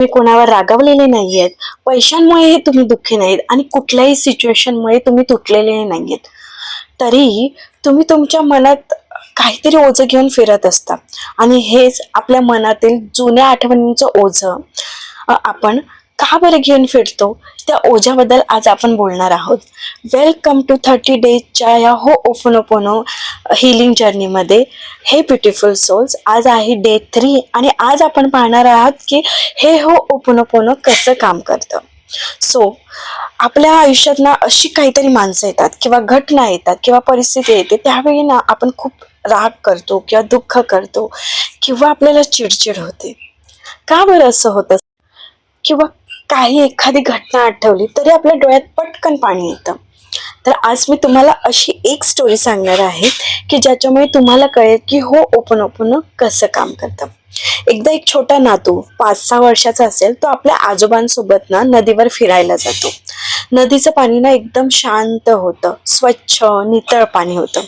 तुम्ही कोणावर रागावलेले नाहीयेत, पैशांमुळे हे तुम्ही दुःखी नाहीत आणि कुठल्याही सिच्युएशनमुळे तुम्ही तुटलेले नाहीयेत. तरीही तुम्ही तुमच्या मनात काहीतरी ओझं घेऊन फिरत असता आणि हेच आपल्या मनातील जुन्या आठवणींचं ओझं आपण का बरं घेऊन फिरतो, त्या ओझ्याबद्दल आज आपण बोलणार आहोत. वेलकम टू 30 डेजच्या या हो ओपनोपोनो हिलिंग जर्नीमध्ये. हे ब्युटिफुल सोल्स, आज आहे डे 3 आणि आज आपण पाहणार आहात की हे हो ओपनोपोनो कसं काम करतं. सो आपल्या आयुष्यात ना अशी काहीतरी माणसं येतात किंवा घटना येतात किंवा परिस्थिती येते, त्यावेळी ना आपण खूप राग करतो किंवा दुःख करतो किंवा आपल्याला चिडचिड होते. का बरं असं होतं? किंवा काही एखादी घटना आठवली तरी आपल्या डोळ्यात पटकन पाणी येतं. तर आज मी तुम्हाला अशी एक स्टोरी सांगणार आहे की ज्याच्यामुळे तुम्हाला कळेल की हो ओपनोपोनो कसं काम करतं. एकदा एक छोटा नातू 5-6 वर्षाचा असेल, तो आपल्या आजोबांसोबत ना नदीवर फिरायला जातो. नदीचं पाणी ना एकदम शांत होतं, स्वच्छ नितळ पाणी होतं.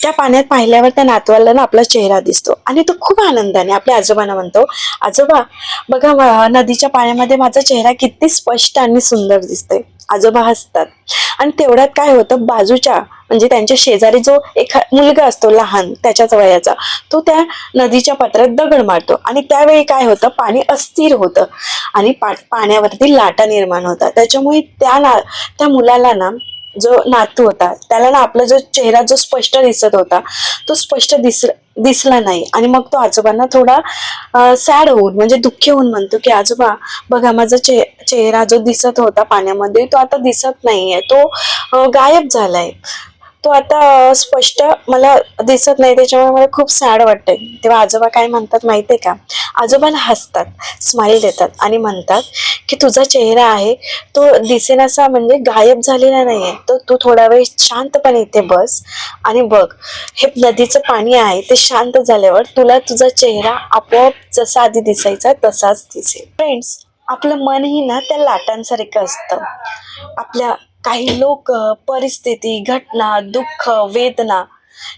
त्या पाण्यात पाहिल्यावर त्या नातवाला ना आपला चेहरा दिसतो आणि तो खूप आनंदाने आपल्या आजोबांना म्हणतो, आजोबा बघा नदीच्या पाण्यामध्ये माझा चेहरा किती स्पष्ट आणि सुंदर दिसतोय. आजोबा हसतात आणि तेवढ्यात काय होतं, बाजूच्या म्हणजे त्यांच्या शेजारी जो एक मुलगा असतो लहान त्याच्याच वयाचा, तो त्या नदीच्या पात्रात दगड मारतो आणि त्यावेळी काय होतं, पाणी अस्थिर होतं आणि पाण्यावरती लाटा निर्माण होतात. त्याच्यामुळे त्या मुलाला ना, जो नातू होता त्याला ना आपला जो चेहरा जो स्पष्ट दिसत होता तो स्पष्ट दिसला नाही आणि मग तो आजोबांना थोडा सॅड होऊन म्हणजे दुःखी होऊन म्हणतो की आजोबा बघा माझा चेहरा जो दिसत होता पाण्यामध्ये तो आता दिसत नाहीये, तो गायब झालाय, तो आता स्पष्ट मला दिसत नाही, त्याच्यामुळे मला खूप सॅड वाटतंय. तेव्हा आजोबा काय म्हणतात माहितीये का? आजोबाला हसतात, स्माइल देतात आणि म्हणतात की तुझा चेहरा आहे तो दिसेनासा म्हणजे गायब झालेला नाहीये, तर तू थोडा वेळ शांतपणे इथे बस आणि बघ हे नदीचं पाणी आहे ते शांत झाल्यावर तुला तुझा चेहरा आपोआप जसा आधी दिसायचा तसाच दिसेल. फ्रेंड्स, आपलं मनही ना त्या लाटांसारखं असतं. आपल्या काही लोक, परिस्थिती, घटना, दुःख, वेदना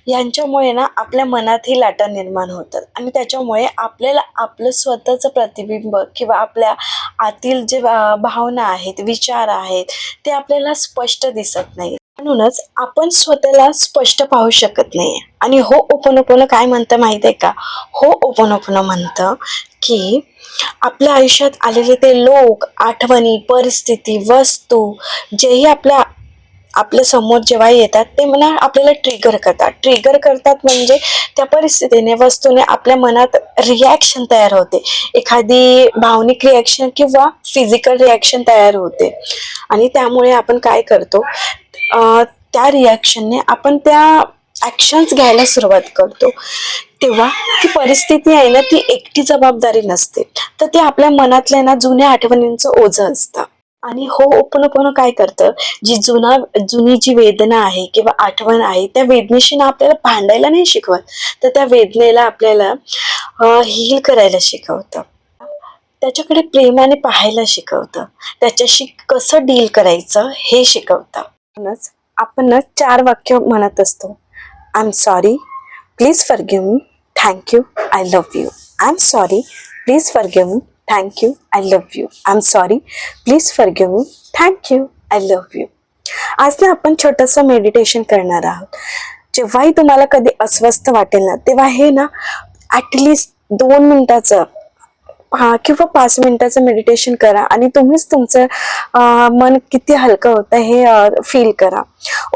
यांच्यामुळे ना आपल्या मनातही लाटा निर्माण होतात आणि त्याच्यामुळे आपल्याला आपलं स्वतःचं प्रतिबिंब किंवा आपल्या आतील जे भावना आहेत, विचार आहेत, ते आपल्याला स्पष्ट दिसत नाही. म्हणूनच आपण स्वतःला स्पष्ट पाहू शकत नाही. आणि हो ओपनोपोनो काय म्हणतं माहिती आहे का? हो ओपनोपोनो म्हणतं की आपल्या आयुष्यात आलेले ते लोक, आठवणी, परिस्थिती, वस्तू जेही आपल्या समोर जेव्हा येतात ते म्हणा आपल्याला ट्रिगर करतात म्हणजे त्या परिस्थितीने, वस्तूने आपल्या मनात रिॲक्शन तयार होते, एखादी भावनिक रिॲक्शन किंवा फिजिकल रिॲक्शन तयार होते आणि त्यामुळे आपण काय करतो, त्या रिॲक्शनने आपण त्या ॲक्शन्स घ्यायला सुरुवात करतो. तेव्हा ती परिस्थिती आहे ना, ती एकटी जबाबदारी नसते, तर ते आपल्या मनातल्या ना जुन्या आठवणींचं ओझं असतं. आणि हो ओपनोपोनो काय करतं, जुनी जी वेदना आहे किंवा आठवण आहे त्या वेदनेशी ना आपल्याला भांडायला नाही शिकवत, तर त्या वेदनेला आपल्याला हील करायला शिकवतं, त्याच्याकडे प्रेमाने पाहायला शिकवतं, त्याच्याशी कसं डील करायचं हे शिकवतं. म्हणूनच आपण ना 4 वाक्य म्हणत असतो. I am sorry, please forgive me, thank you, I love you. I am sorry, please forgive me, thank you, I love you. I am sorry, please forgive me, thank you, I love you. आज ना आपण छोटंसं meditation करणार आहोत. जेव्हाही तुम्हाला कधी अस्वस्थ वाटेल ना, तेव्हा हे ना ॲटलिस्ट 2 मिनिटाचं किंवा 5 मिनिटाचं मेडिटेशन करा आणि तुम्हीच तुमचं मन किती हलकं होतं हे फील करा.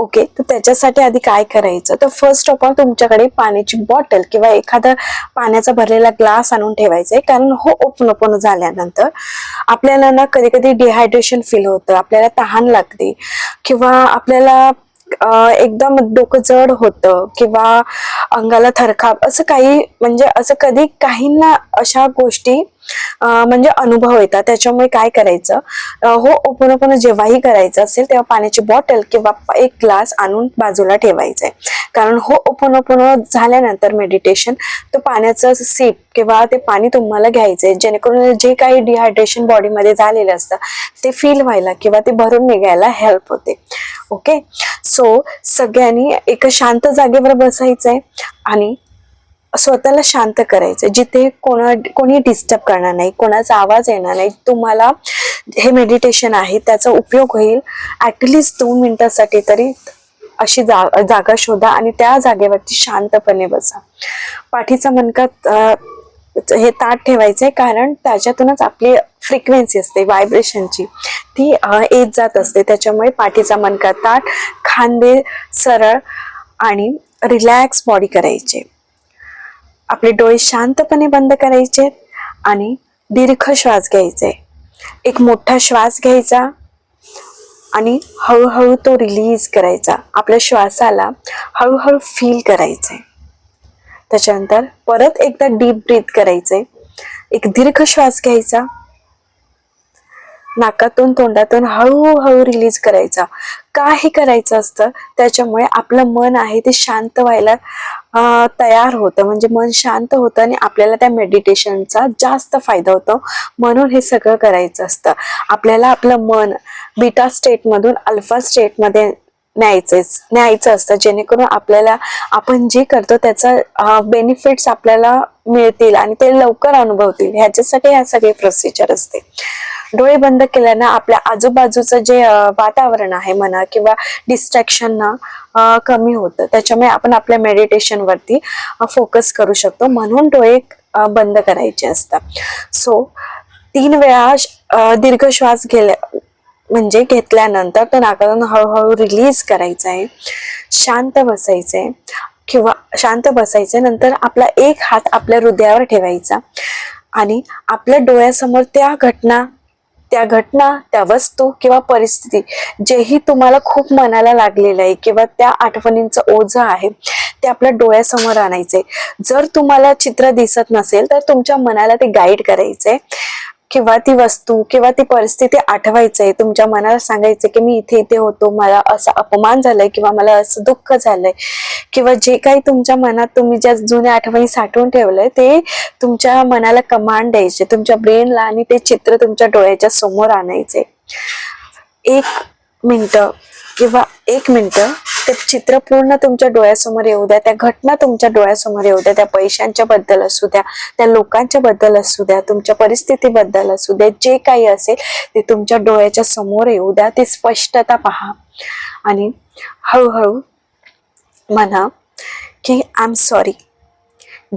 ओके, तर त्याच्यासाठी आधी काय करायचं, तर फर्स्ट ऑफ ऑल तुमच्याकडे पाण्याची बॉटल किंवा एखादा पाण्याचा भरलेला ग्लास आणून ठेवायचा आहे. कारण हो ओपनोपोनो झाल्यानंतर आपल्याला ना कधी कधी डिहायड्रेशन फील होतं, आपल्याला तहान लागते किंवा आपल्याला एकदम डोकं जड होतं किंवा अंगाला थरकाप, असं काही म्हणजे असं कधी काहींना अशा गोष्टी म्हणजे अनुभव येतात. त्याच्यामुळे काय करायचं, हो ओपनोपोनो जेव्हाही करायचं असेल तेव्हा पाण्याची बॉटल किंवा एक ग्लास आणून बाजूला ठेवायचं आहे. कारण हो ओपनोपोनो झाल्यानंतर मेडिटेशन तो पाण्याचं सिप किंवा ते पाणी तुम्हाला घ्यायचंय, जेणेकरून जे काही डिहायड्रेशन बॉडीमध्ये झालेलं असतं ते फील व्हायला किंवा ते भरून निघायला हेल्प होते. ओके, सो सगळ्यांनी एका शांत जागेवर बसायचंय आणि स्वतःला शांत करायचं, जिथे कोणी डिस्टर्ब करणार नाही, कोणाचा आवाज येणार नाही. तुम्हाला हे मेडिटेशन आहे त्याचा उपयोग होईल. ऍटलिस्ट 2 मिनिटासाठी तरी अशी जागा शोधा आणि त्या जागेवरती शांतपणे बसा. पाठीचा मणका हे ताट ठेवायचंय, कारण त्याच्यातूनच आपली फ्रिक्वेन्सी असते व्हायब्रेशनची, ती येत जात असते. त्याच्यामुळे पाठीचा मणका ताट, खांदे सरळ आणि रिलॅक्स बॉडी करायचे. आपले डोळे शांतपणे बंद करायचे आणि दीर्घ श्वास घ्यायचे. एक मोठा श्वास घ्यायचा आणि हळूहळू तो रिलीज करायचा. आपल्या श्वासाला हळूहळू फील करायचे. त्याच्यानंतर परत एकदा डीप ब्रीथ करायचे. एक दीर्घ श्वास घ्यायचा, नाकातून तोंडातून हळूहळू रिलीज करायचा. काही करायचं असतं त्याच्यामुळे आपलं मन आहे ते शांत व्हायला तयार होतं, म्हणजे मन शांत होतं आणि आपल्याला त्या मेडिटेशनचा जास्त फायदा होतो. म्हणून हे सगळं करायचं असतं. आपल्याला आपलं मन बीटा स्टेट मधून अल्फा स्टेट मध्ये न्यायचं असतं, जेणेकरून आपल्याला आपण जे करतो त्याचा बेनिफिट्स आपल्याला मिळतील आणि ते लवकर अनुभवतील. ह्याच्यासाठी ह्या सगळी प्रोसिजर असते. डोळे बंद केल्यानं आपल्या आजूबाजूचं जे वातावरण आहे म्हणा किंवा डिस्ट्रॅक्शन ना कमी होतं. त्याच्यामुळे आपण आपल्या मेडिटेशन वरती फोकस करू शकतो. म्हणून डोळे बंद करायचे असतात. सो 3 वेळा दीर्घ श्वास म्हणजे घेतल्यानंतर तो नाकातून हळूहळू रिलीज करायचा आहे. शांत बसायचंय किंवा शांत बसायचं. नंतर आपला एक हात आपल्या हृदयावर ठेवायचा आणि आपल्या डोळ्यासमोर त्या घटना, त्या वस्तू किंवा परिस्थिती जेही तुम्हाला खूप मनाला लागलेलं आहे किंवा त्या आठवणींचं ओझं आहे ते आपल्या डोळ्यासमोर आणायचंय. जर तुम्हाला चित्र दिसत नसेल तर तुमच्या मनाला ते गाईड करायचंय किंवा ती वस्तू किंवा ती परिस्थिती आठवायचंय. तुमच्या मनाला सांगायचं की मी इथे इथे होतो, मला असा अपमान झालाय किंवा मला असं दुःख झालंय किंवा जे काही तुमच्या मनात तुम्ही ज्या जुन्या आठवणी साठवून ठेवलंय ते तुमच्या मनाला कमांड द्यायचे, तुमच्या ब्रेनला, आणि ते चित्र तुमच्या डोळ्याच्या समोर आणायचे. 1 मिनिट ते चित्र पूर्ण तुमच्या डोळ्यासमोर येऊ द्या. त्या घटना तुमच्या डोळ्यासमोर येऊ द्या. त्या पैशांच्या बद्दल असू द्या, त्या लोकांच्या बद्दल असू द्या, तुमच्या परिस्थितीबद्दल असू द्या, जे काही असेल ते तुमच्या डोळ्याच्या समोर येऊ द्या. ते स्पष्टता पहा आणि हळूहळू म्हणा की आय एम सॉरी.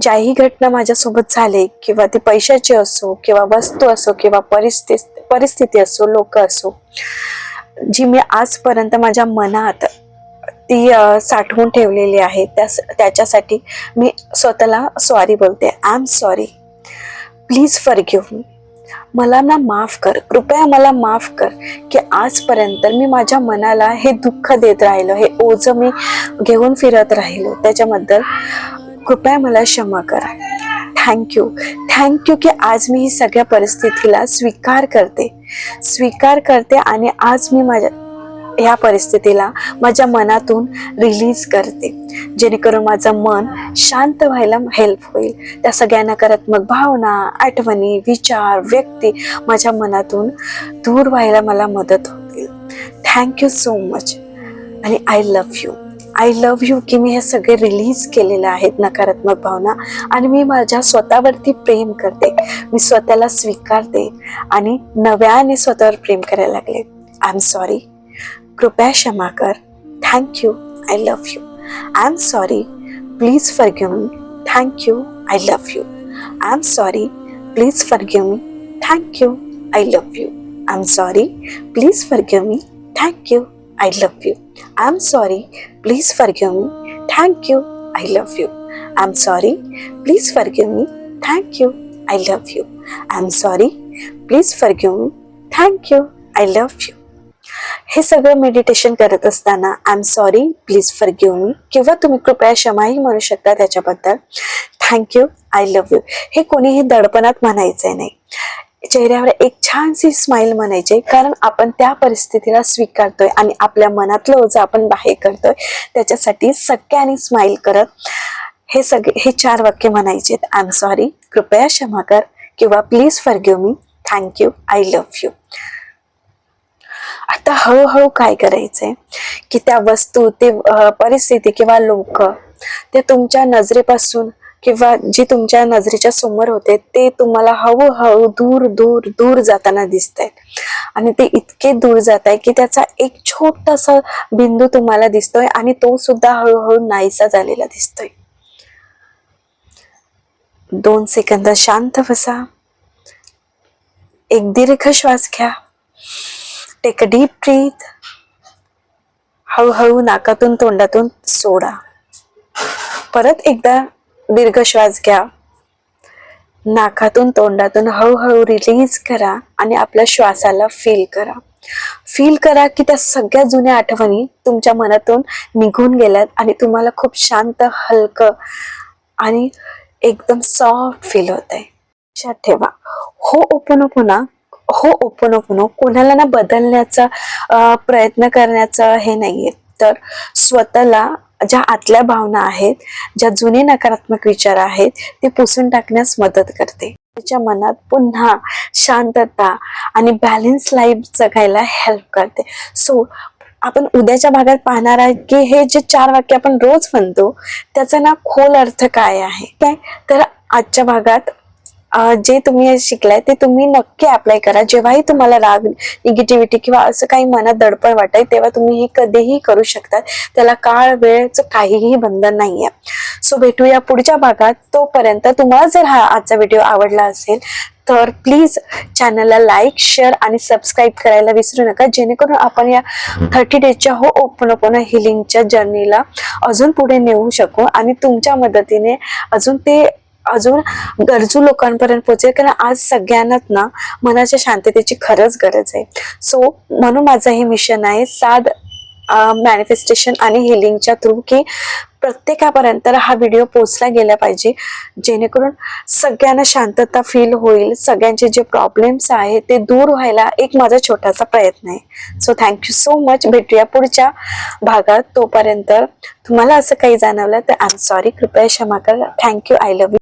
ज्याही घटना माझ्यासोबत झाली, किंवा ती पैशाची असो किंवा वस्तू असो किंवा परिस्थिती असो, लोक असो, जी मी आजपर्यंत माझ्या मनात ती साठवून ठेवलेली आहे, त्याच्यासाठी मी स्वतःला सॉरी बोलते. I am sorry. Please forgive me. मला ना माफ कर, कृपया मला माफ कर की आजपर्यंत मी माझ्या मनाला हे दुःख देत राहिलो, हे ओझं मी घेऊन फिरत राहिलो. त्याच्याबद्दल कृपया मला क्षमा कर. थँक्यू की आज मी ही सगळ्या परिस्थितीला स्वीकार करते आणि आज मी माझ्या ह्या परिस्थितीला माझ्या मनातून रिलीज करते, जेणेकरून माझं मन शांत व्हायला हेल्प होईल. त्या सगळ्या नकारात्मक भावना, आठवणी, विचार, व्यक्ती माझ्या मनातून दूर व्हायला मला मदत होईल. थँक्यू सो मच आणि आय लव्ह यू की मी हे सगळे रिलीज केलेले आहेत नकारात्मक भावना, आणि मी माझ्या स्वतःवरती प्रेम करते. मी स्वतःला स्वीकारते आणि नव्याने स्वतःवर प्रेम करायला लागले. I am sorry. कृपया क्षमा कर. Thank you. I love you. I am sorry. Please forgive me. Thank you. I love you. I am sorry. Please forgive me. Thank you. I love you. I am sorry. Please forgive me. Thank you. I love you. I am sorry. Please forgive me. Thank you. I love you. I am sorry. Please forgive me. Thank you. I love you. I am sorry. Please forgive me. Thank you. I love you. हे सगळं meditation करत असताना I am sorry, please forgive me, किंवा तुम्ही कृपया क्षमाही म्हणू शकता त्याच्याबद्दल. थँक्यू. I love you. हे कोणीही दडपणात म्हणायचंय नाही. चेहऱ्यावर एक छानशी स्माइल म्हणायची, कारण आपण त्या परिस्थितीला स्वीकारतोय आणि आपल्या मनातलं ओझं आपण बाहेर करतोय. त्याच्यासाठी सगळ्यांनी स्माइल करत हे 4 वाक्य म्हणायचे. आय एम सॉरी, कृपया क्षमा कर, किंवा please forgive me, thank you, I love you. आता हळूहळू काय करायचंय की त्या वस्तू, ते परिस्थिती किंवा लोक ते तुमच्या नजरेपासून किंवा जी तुमच्या नजरेच्या समोर होते ते तुम्हाला हळूहळू दूर दूर दूर जाताना दिसत आहेत आणि ते इतके दूर जात आहे की त्याचा एक छोटासा बिंदू तुम्हाला दिसतोय आणि तो सुद्धा हळूहळू नाहीसा झालेला दिसतोय. 2 सेकंद शांत बसा. एक दीर्घ श्वास घ्या. Take a deep breath. हळूहळू नाकातून तोंडातून सोडा. परत एकदा दीर्घ श्वास घ्या. नाकातून तोंडातून हळूहळू रिलीज करा आणि आपल्या श्वासाला फील करा. फील करा की त्या सगळ्या जुन्या आठवणी तुमच्या मनातून निघून गेल्यात आणि तुम्हाला खूप शांत, हलकं आणि एकदम सॉफ्ट फील होत आहे. लक्षात ठेवा, हो ओपनोपनो कोणाला ना बदलण्याचा प्रयत्न करण्याचं हे नाहीये, तर स्वतःला ज्या आतल्या भावना आहेत, ज्या जुने नकारात्मक विचार आहेत ते पुसून टाकण्यास मदत करते. त्याच्या मनात पुन्हा शांतता आणि बॅलन्स लाईफ जगायला हेल्प करते. सो आपण उद्याच्या भागात पाहणार आहे की हे जे 4 वाक्य आपण रोज म्हणतो त्याचा ना खोल अर्थ काय आहे. काय तर आजच्या भागात जे तुम्ही शिकलाय ते तुम्ही नक्की अप्लाय करा. जेव्हाही तुम्हाला राग, निगेटिव्हिटी किंवा असं काही मनात दडपण वाटेल तेव्हा तुम्ही हे कधीही करू शकता. त्याला काळ वेळेचं काहीही बंधन नाहीये. सो भेटूया पुढच्या भागात. तोपर्यंत तुम्हाला जर हा आजचा व्हिडिओ आवडला असेल तर प्लीज चॅनलला लाईक, शेअर आणि सबस्क्राईब करायला विसरू नका, जेणेकरून आपण या 30 डेजच्या हो ओपन हिलिंगच्या जर्नीला अजून पुढे नेऊ शकू आणि तुमच्या मदतीने अजून गरजू लोकांपर्यंत पोहोचेल. कारण आज सगळ्यांनाच ना मनाच्या शांततेची खरंच गरज आहे. सो म्हणून माझं हे मिशन आहे साध मॅनिफेस्टेशन आणि हिलिंगच्या थ्रू की प्रत्येकापर्यंत हा व्हिडिओ पोहोचला गेला पाहिजे, जेणेकरून सगळ्यांना शांतता फील होईल. सगळ्यांचे जे प्रॉब्लेम्स आहेत ते दूर व्हायला एक माझा छोटासा प्रयत्न आहे. So thank you so much. भेटूया पुढच्या भागात. तोपर्यंत तुम्हाला असं काही जाणवलं तर आय एम सॉरी, कृपया क्षमा करा. थँक्यू. I love you.